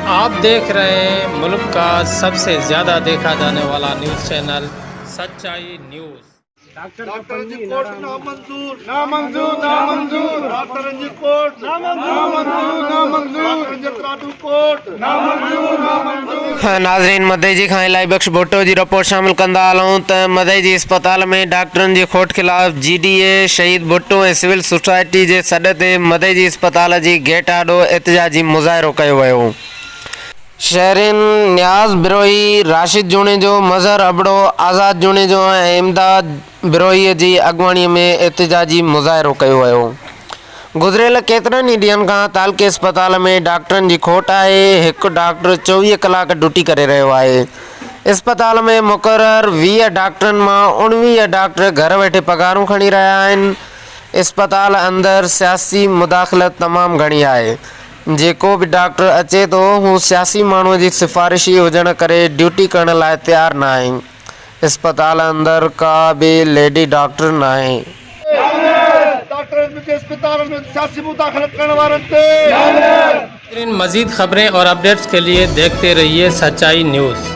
आप देख रहे हैं मुल्क का सबसे ज़्यादा देखा जाने वाला न्यूज़ चैनल सच्चाई न्यूज़। डॉक्टर जी कोर्ट नामंजूर नामंजूर नामंजूर डॉक्टर जी कोर्ट नामंजूर नामंजूर डॉक्टर कोर्ट नामंजूर नामंजूर। नाज़रीन मदई जी खां इलाही बख़्श भुट्टो जी रिपोर्ट शामिल कंदा हलूं त मदई जी अस्पताल में डॉक्टरनि जी खोट खिलाफ़ GDA शहीद भुट्टो ऐं सिविल सोसाइटी जे सॾ ते मदई जी अस्पताल जी गेट आॾो एहतिजाजी मुज़ाहिरो कयो वियो। शहरीन न्याज़ बिरोही, राशिद जूणेजो, मज़हर अबड़ो, आज़ाद जूणेजो ऐं इमदाद बिरोही जी अॻुवाणीअ में एहतिजाजी मुज़ाहिरो कयो वियो। गुज़िरियल केतिरनि ई ॾींहंनि खां तालके अस्पताल में डॉक्टरनि जी खोट आहे। हिकु डॉक्टर 24 कलाक ड्यूटी करे रहियो आहे। अस्पताल में मुक़ररु 20 डॉक्टरनि मां 19 डॉक्टर घर वेठे पगारूं खणी रहिया आहिनि। अस्पताल अंदरि सियासी मुदाख़लत तमामु घणी आहे। जेको बि डॉक्टर अचे थो हू सियासी माण्हूअ जी सिफ़ारिशी हुजण करे ड्यूटी करण लाइ तयारु न आहे। अस्पताल अंदरि का बि लेडी डॉक्टर न आहे। अस्पताल में सियासी मुदाख़लत करण वारनि ते मज़ीद खबरें और अपडेट्स के लिए देखते रहिए सच्चाई न्यूज़।